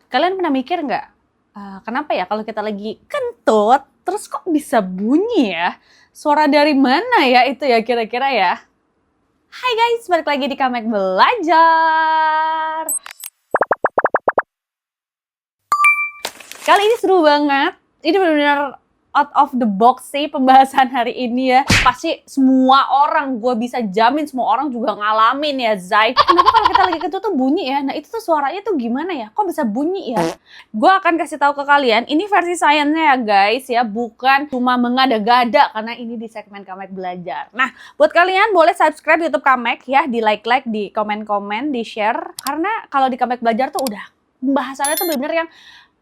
Kalian pernah mikir nggak, kenapa ya kalau kita lagi kentut, terus kok bisa bunyi ya? Suara dari mana ya itu ya kira-kira ya? Hai guys, balik lagi di Kamek Belajar. Kali ini seru banget. Ini benar-benar out of the box sih pembahasan hari ini ya. Pasti semua orang, gue bisa jamin semua orang juga ngalamin ya, Zai. Kenapa kalau kita lagi kentut tuh bunyi ya? Nah itu tuh suaranya tuh gimana ya? Kok bisa bunyi ya? Gue akan kasih tahu ke kalian, ini versi sainsnya ya guys ya, bukan cuma mengada-gada karena ini di segmen Kamek Belajar. Nah, buat kalian boleh subscribe YouTube Kamek ya, di like-like, di komen-komen, di share. Karena kalau di Kamek Belajar tuh udah pembahasannya tuh bener-bener yang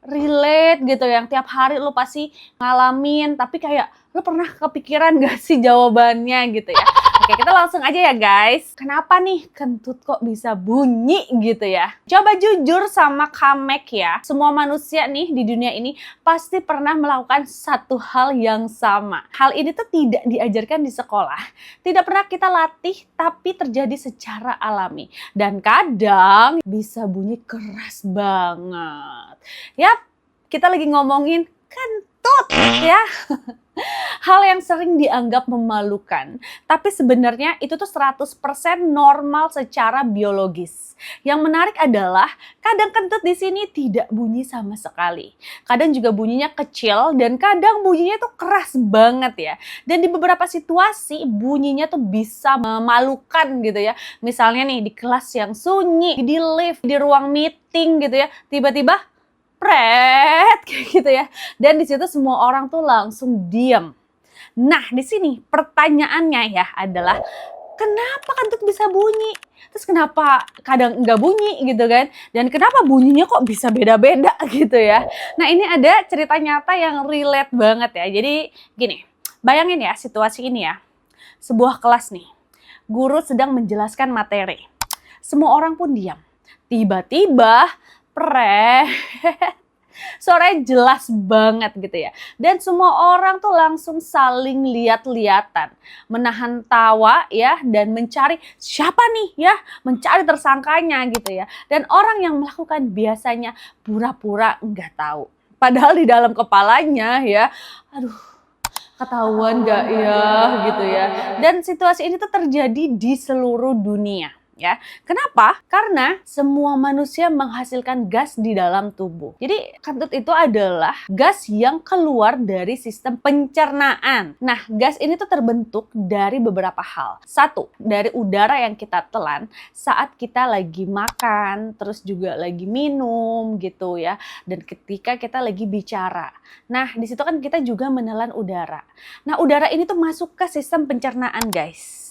relate gitu, yang tiap hari lo pasti ngalamin, tapi kayak lo pernah kepikiran gak sih jawabannya gitu ya. Oke, kita langsung aja ya guys. Kenapa nih kentut kok bisa bunyi gitu ya? Coba jujur sama Kamek ya. Semua manusia nih di dunia ini pasti pernah melakukan satu hal yang sama. Hal ini tuh tidak diajarkan di sekolah. Tidak pernah kita latih, tapi terjadi secara alami. Dan kadang bisa bunyi keras banget. Yap, kita lagi ngomongin kentut ya. Hal yang sering dianggap memalukan, tapi sebenarnya itu tuh 100% normal secara biologis. Yang menarik adalah kadang kentut di sini tidak bunyi sama sekali. Kadang juga bunyinya kecil dan kadang bunyinya tuh keras banget ya. Dan di beberapa situasi bunyinya tuh bisa memalukan gitu ya. Misalnya nih di kelas yang sunyi, di lift, di ruang meeting gitu ya, tiba-tiba pret kayak gitu ya. Dan di situ semua orang tuh langsung diam. Nah, di sini pertanyaannya ya adalah kenapa kentut bisa bunyi? Terus kenapa kadang nggak bunyi gitu kan? Dan kenapa bunyinya kok bisa beda-beda gitu ya? Nah, ini ada cerita nyata yang relate banget ya. Jadi gini, bayangin ya situasi ini ya. Sebuah kelas nih, guru sedang menjelaskan materi. Semua orang pun diam. Tiba-tiba suaranya jelas banget gitu ya. Dan semua orang tuh langsung saling lihat-lihatan. Menahan tawa ya dan mencari siapa nih ya. Mencari tersangkanya gitu ya. Dan orang yang melakukan biasanya pura-pura nggak tahu. Padahal di dalam kepalanya ya, aduh, ketahuan nggak ya gitu ya. Dan situasi ini tuh terjadi di seluruh dunia. Ya, kenapa? Karena semua manusia menghasilkan gas di dalam tubuh. Jadi kentut itu adalah gas yang keluar dari sistem pencernaan. Nah, gas ini tuh terbentuk dari beberapa hal. Satu, dari udara yang kita telan saat kita lagi makan, terus juga lagi minum gitu ya. Dan ketika kita lagi bicara. Nah, di situ kan kita juga menelan udara. Nah, udara ini tuh masuk ke sistem pencernaan, guys.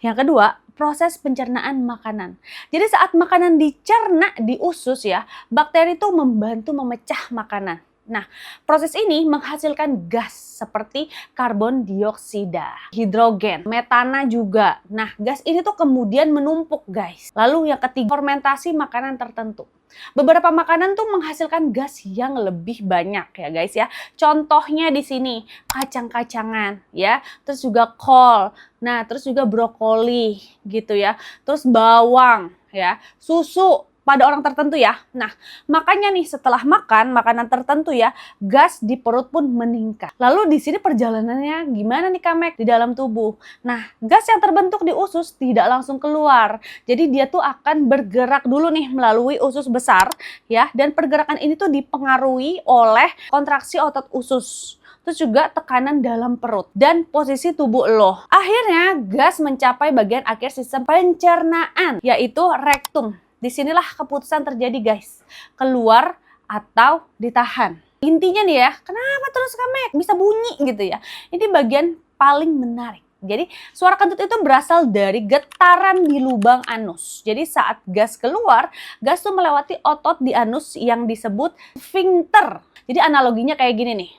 Yang kedua, proses pencernaan makanan. Jadi saat makanan dicerna di usus ya, bakteri itu membantu memecah makanan. Nah, proses ini menghasilkan gas seperti karbon dioksida, hidrogen, metana juga. Nah, gas ini tuh kemudian menumpuk, guys. Lalu yang ketiga, fermentasi makanan tertentu. Beberapa makanan tuh menghasilkan gas yang lebih banyak ya guys ya. Contohnya di sini kacang-kacangan ya, terus juga kol. Nah, terus juga brokoli gitu ya. Terus bawang ya, susu pada orang tertentu ya. Nah, makanya nih setelah makan makanan tertentu ya, gas di perut pun meningkat. Lalu di sini perjalanannya gimana nih Kamek di dalam tubuh? Nah, gas yang terbentuk di usus tidak langsung keluar. Jadi dia tuh akan bergerak dulu nih melalui usus besar ya, dan pergerakan ini tuh dipengaruhi oleh kontraksi otot usus. Terus juga tekanan dalam perut dan posisi tubuh lo. Akhirnya gas mencapai bagian akhir sistem pencernaan, yaitu rektum. Disinilah keputusan terjadi guys, keluar atau ditahan. Intinya nih ya, kenapa terus Kamek bisa bunyi gitu ya? Ini bagian paling menarik. Jadi suara kentut itu berasal dari getaran di lubang anus. Jadi saat gas keluar, gas tuh melewati otot di anus yang disebut sphincter. Jadi analoginya kayak gini nih.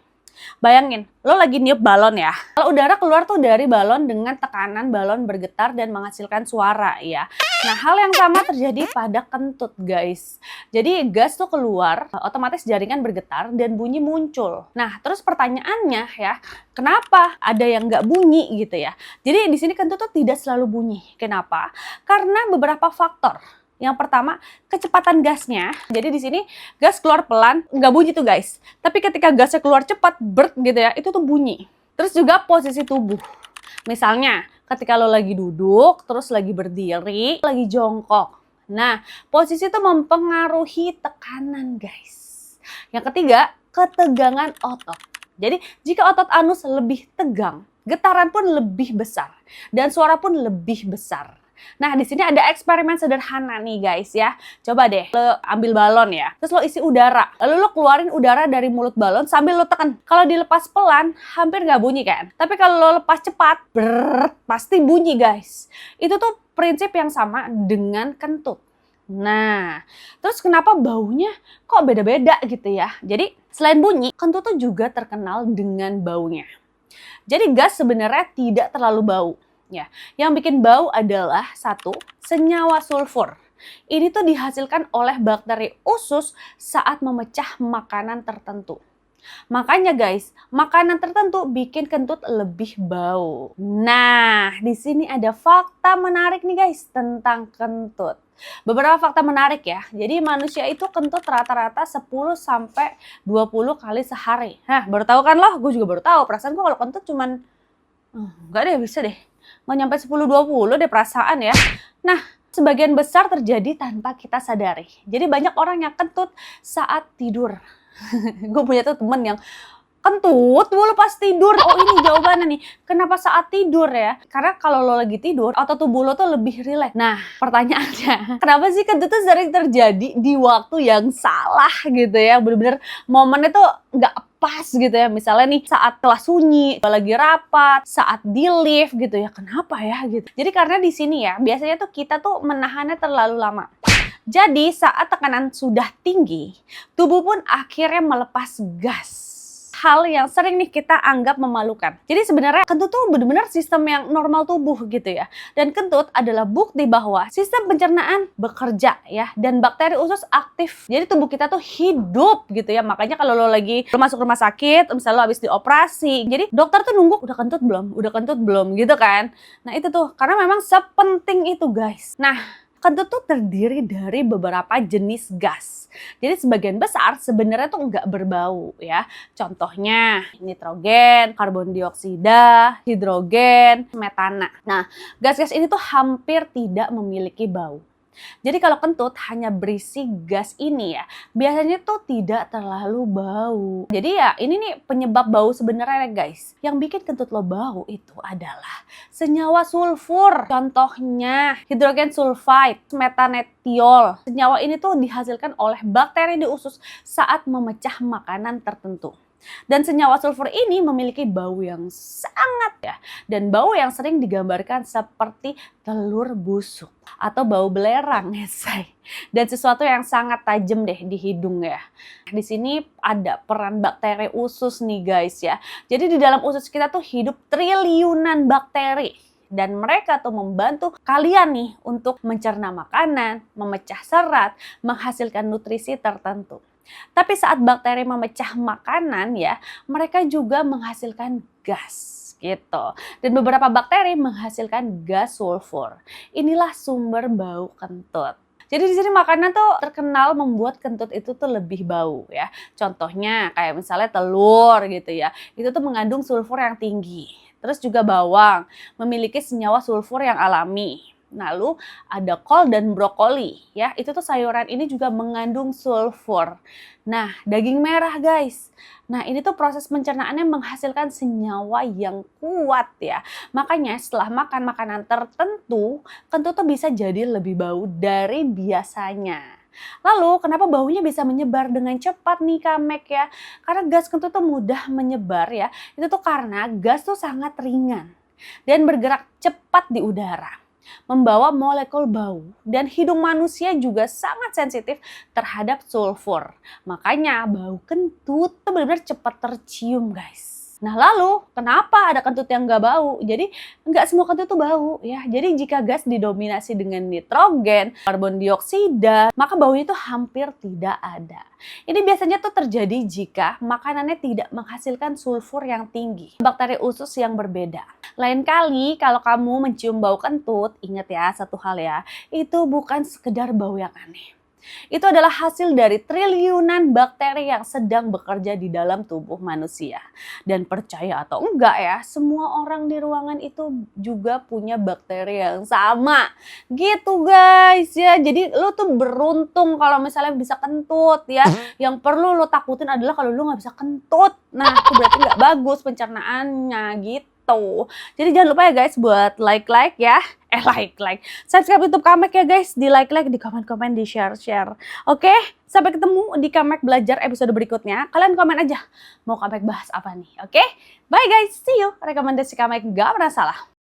Bayangin, lo lagi niup balon ya. Kalau udara keluar tuh dari balon dengan tekanan balon bergetar dan menghasilkan suara ya. Nah, hal yang sama terjadi pada kentut guys. Jadi gas tuh keluar, otomatis jaringan bergetar dan bunyi muncul. Nah, terus pertanyaannya ya, kenapa ada yang nggak bunyi gitu ya? Jadi di sini kentut tuh tidak selalu bunyi. Kenapa? Karena beberapa faktor. Yang pertama, kecepatan gasnya. Jadi di sini gas keluar pelan, nggak bunyi tuh guys. Tapi ketika gasnya keluar cepat, bert gitu ya, itu tuh bunyi. Terus juga posisi tubuh. Misalnya, ketika lo lagi duduk, terus lagi berdiri, lagi jongkok. Nah, posisi itu mempengaruhi tekanan guys. Yang ketiga, ketegangan otot. Jadi, jika otot anus lebih tegang, getaran pun lebih besar. Dan suara pun lebih besar. Nah, di sini ada eksperimen sederhana nih guys ya. Coba deh, lo ambil balon ya. Terus lo isi udara. Lalu lo keluarin udara dari mulut balon sambil lo tekan. Kalau dilepas pelan, hampir nggak bunyi kan? Tapi kalau lo lepas cepat, pasti bunyi guys. Itu tuh prinsip yang sama dengan kentut. Nah, terus kenapa baunya kok beda-beda gitu ya? Jadi, selain bunyi, kentut tuh juga terkenal dengan baunya. Jadi gas sebenarnya tidak terlalu bau. Ya, yang bikin bau adalah satu, senyawa sulfur. Ini tuh dihasilkan oleh bakteri usus saat memecah makanan tertentu. Makanya guys, makanan tertentu bikin kentut lebih bau. Nah, di sini ada fakta menarik nih guys tentang kentut. Beberapa fakta menarik ya. Jadi manusia itu kentut rata-rata 10 sampai 20 kali sehari. Nah, baru tahu kan loh? Gue juga baru tahu. Perasaan gue kalau kentut cuman enggak deh, bisa deh. Nggak nyampe 10-20 deh perasaan ya. Nah, sebagian besar terjadi tanpa kita sadari. Jadi banyak orang yang kentut saat tidur. Gue punya tuh temen yang kentut mulu pas tidur. Oh, ini jawabannya nih. Kenapa saat tidur ya? Karena kalau lo lagi tidur, otot tubuh lo tuh lebih rileks. Nah, pertanyaannya, kenapa sih kentut tuh sering terjadi di waktu yang salah gitu ya? Bener-bener momennya tuh nggak pas gitu ya. Misalnya nih saat kelas sunyi, lagi rapat, saat di lift gitu ya. Kenapa ya gitu? Jadi karena di sini ya, biasanya tuh kita tuh menahannya terlalu lama. Jadi saat tekanan sudah tinggi, tubuh pun akhirnya melepas gas. Hal yang sering nih kita anggap memalukan. Jadi sebenarnya kentut tuh benar-benar sistem yang normal tubuh gitu ya. Dan kentut adalah bukti bahwa sistem pencernaan bekerja ya. Dan bakteri usus aktif. Jadi tubuh kita tuh hidup gitu ya. Makanya kalau lo lagi masuk rumah sakit, misalnya lo habis dioperasi. Jadi dokter tuh nunggu udah kentut belum? Udah kentut belum? Gitu kan. Nah itu tuh karena memang sepenting itu guys. Nah, kentut tuh terdiri dari beberapa jenis gas. Jadi sebagian besar sebenarnya tuh nggak berbau ya. Contohnya nitrogen, karbon dioksida, hidrogen, metana. Nah, gas-gas ini tuh hampir tidak memiliki bau. Jadi kalau kentut hanya berisi gas ini ya, biasanya tuh tidak terlalu bau. Jadi ya ini nih penyebab bau sebenarnya guys. Yang bikin kentut lo bau itu adalah senyawa sulfur. Contohnya hidrogen sulfide, metanetiol. Senyawa ini tuh dihasilkan oleh bakteri di usus saat memecah makanan tertentu. Dan senyawa sulfur ini memiliki bau yang sangat ya. Dan bau yang sering digambarkan seperti telur busuk atau bau belerang ya say. Dan sesuatu yang sangat tajam deh di hidung ya. Di sini ada peran bakteri usus nih guys ya. Jadi di dalam usus kita tuh hidup triliunan bakteri. Dan mereka tuh membantu kalian nih untuk mencerna makanan, memecah serat, menghasilkan nutrisi tertentu. Tapi saat bakteri memecah makanan ya, mereka juga menghasilkan gas gitu. Dan beberapa bakteri menghasilkan gas sulfur. Inilah sumber bau kentut. Jadi di sini makanan tuh terkenal membuat kentut itu tuh lebih bau ya. Contohnya kayak misalnya telur gitu ya. Itu tuh mengandung sulfur yang tinggi. Terus juga bawang memiliki senyawa sulfur yang alami. Lalu ada kol dan brokoli ya, itu tuh sayuran ini juga mengandung sulfur. Nah, daging merah guys. Nah, ini tuh proses pencernaannya menghasilkan senyawa yang kuat ya. Makanya setelah makan makanan tertentu, kentut tuh bisa jadi lebih bau dari biasanya. Lalu kenapa baunya bisa menyebar dengan cepat nih Kamek ya? Karena gas kentut tuh mudah menyebar ya. Itu tuh karena gas tuh sangat ringan dan bergerak cepat di udara, membawa molekul bau, dan hidung manusia juga sangat sensitif terhadap sulfur. Makanya bau kentut tuh benar-benar cepat tercium guys. Nah, lalu kenapa ada kentut yang nggak bau? Jadi nggak semua kentut itu bau ya. Jadi jika gas didominasi dengan nitrogen, karbon dioksida, maka baunya itu hampir tidak ada. Ini biasanya tuh terjadi jika makanannya tidak menghasilkan sulfur yang tinggi, bakteri usus yang berbeda. Lain kali kalau kamu mencium bau kentut, ingat ya satu hal ya, itu bukan sekedar bau yang aneh. Itu adalah hasil dari triliunan bakteri yang sedang bekerja di dalam tubuh manusia. Dan percaya atau enggak ya, semua orang di ruangan itu juga punya bakteri yang sama. Gitu guys ya. Jadi lu tuh beruntung kalau misalnya bisa kentut ya. Yang perlu lu takutin adalah kalau lu nggak bisa kentut. Nah, itu berarti nggak bagus pencernaannya gitu. Jadi jangan lupa ya guys buat like ya. Like. Subscribe YouTube Kamek ya guys. Di like, di komen-komen, di share. Oke, sampai ketemu di Kamek Belajar episode berikutnya. Kalian komen aja mau Kamek bahas apa nih. Oke, bye guys. See you. Rekomendasi Kamek gak pernah salah.